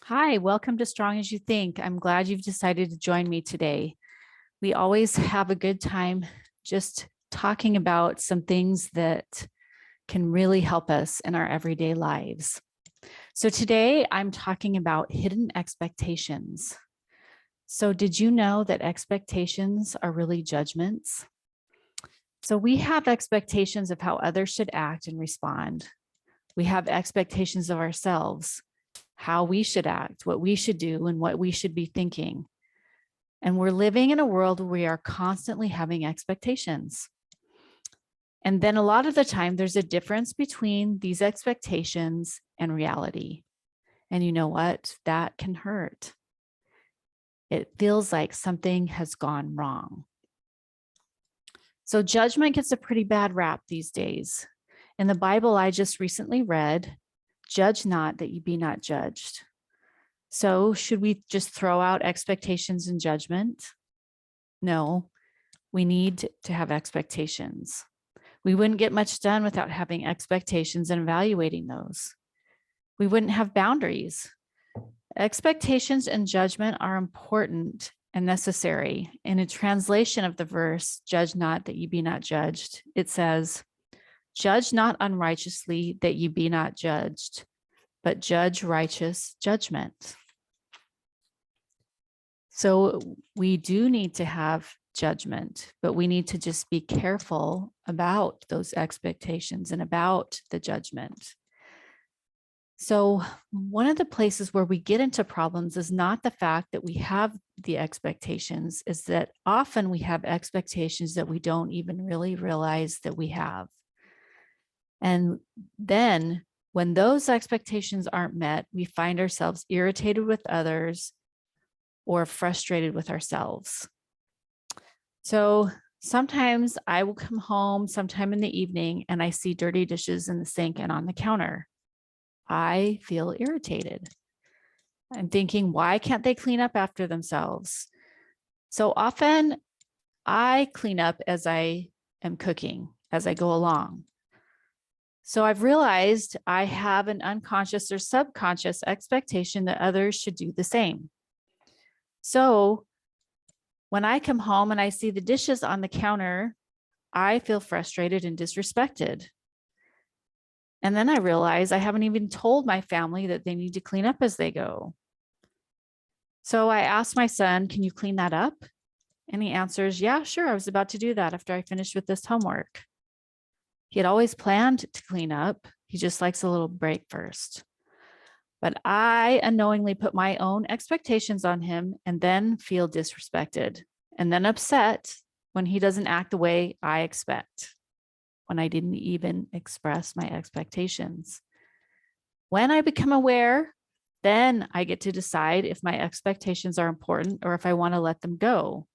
Hi, welcome to Strong as You Think. I'm glad you've decided to join me today. We always have a good time just talking about some things that can really help us in our everyday lives. So today I'm talking about hidden expectations. So did you know that expectations are really judgments? So we have expectations of how others should act and respond. We have expectations of ourselves, how we should act, what we should do, and what we should be thinking. And we're living in a world where we are constantly having expectations. And then a lot of the time, there's a difference between these expectations and reality. And you know what? That can hurt. It feels like something has gone wrong. So judgment gets a pretty bad rap these days. In the Bible I just recently read, judge not that you be not judged. So should we just throw out expectations and judgment? No, we need to have expectations. We wouldn't get much done without having expectations and evaluating those. We wouldn't have boundaries. Expectations and judgment are important and necessary. In a translation of the verse, judge not that you be not judged, it says, judge not unrighteously that you be not judged, but judge righteous judgment. So we do need to have judgment, but we need to just be careful about those expectations and about the judgment. So one of the places where we get into problems is not the fact that we have the expectations, is that often we have expectations that we don't even really realize that we have. And then when those expectations aren't met, we find ourselves irritated with others or frustrated with ourselves. So sometimes I will come home sometime in the evening and I see dirty dishes in the sink and on the counter. I feel irritated. I'm thinking, why can't they clean up after themselves? So often I clean up as I am cooking, as I go along. So I've realized I have an unconscious or subconscious expectation that others should do the same. So when I come home and I see the dishes on the counter, I feel frustrated and disrespected. And then I realize I haven't even told my family that they need to clean up as they go. So I asked my son, can you clean that up? And he answers, yeah, sure. I was about to do that after I finished with this homework. He had always planned to clean up. He just likes a little break first. But I unknowingly put my own expectations on him and then feel disrespected and then upset when he doesn't act the way I expect, when I didn't even express my expectations. When I become aware, then I get to decide if my expectations are important or if I want to let them go.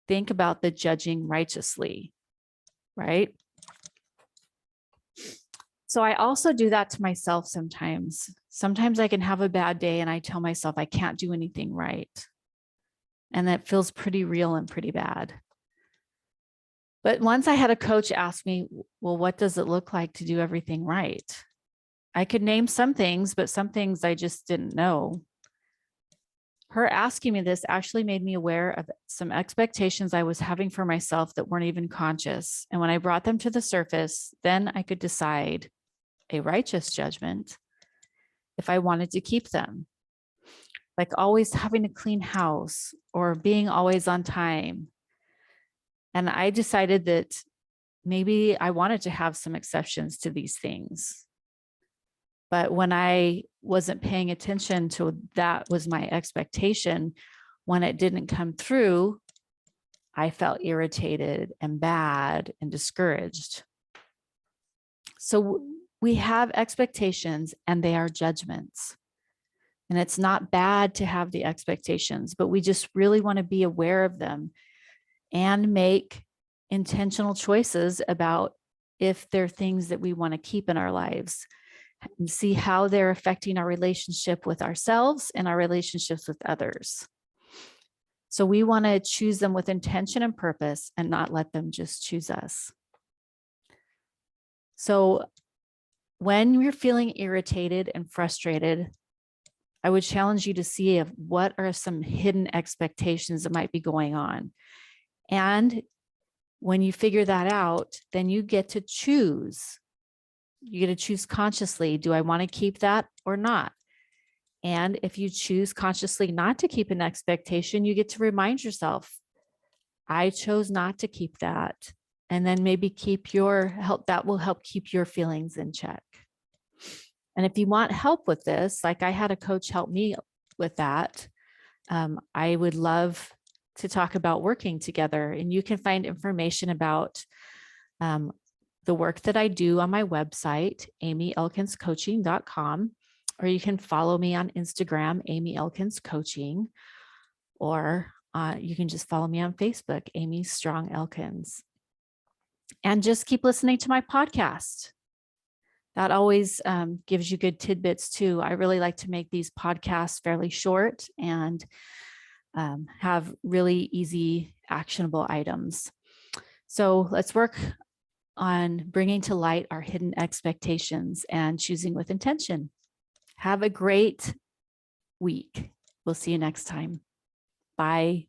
Think about the judging righteously, right? So I also do that to myself sometimes. Sometimes I can have a bad day and I tell myself I can't do anything right. And that feels pretty real and pretty bad. But once I had a coach ask me, well, what does it look like to do everything right? I could name some things, but some things I just didn't know. Her asking me this actually made me aware of some expectations I was having for myself that weren't even conscious. And when I brought them to the surface, then I could decide a righteous judgment if I wanted to keep them. Like always having a clean house or being always on time. And I decided that maybe I wanted to have some exceptions to these things. But when I wasn't paying attention to that was my expectation, when it didn't come through, I felt irritated and bad and discouraged. So we have expectations and they are judgments. And it's not bad to have the expectations, but we just really want to be aware of them and make intentional choices about if they're things that we want to keep in our lives and see how they're affecting our relationship with ourselves and our relationships with others. So we want to choose them with intention and purpose and not let them just choose us. So when you're feeling irritated and frustrated, I would challenge you to see if what are some hidden expectations that might be going on. And when you figure that out, then you get to choose. You get to choose consciously. Do I want to keep that or not? And if you choose consciously not to keep an expectation, you get to remind yourself, I chose not to keep that. And then maybe that will help keep your feelings in check. And if you want help with this, like I had a coach help me with that, I would love to talk about working together. And you can find information about the work that I do on my website, amyelkinscoaching.com, or you can follow me on Instagram, Amy Elkins Coaching, or you can just follow me on Facebook, Amy Strong Elkins. And just keep listening to my podcast. That always gives you good tidbits too. I really like to make these podcasts fairly short and have really easy, actionable items. So let's work on bringing to light our hidden expectations and choosing with intention. Have a great week. We'll see you next time. Bye.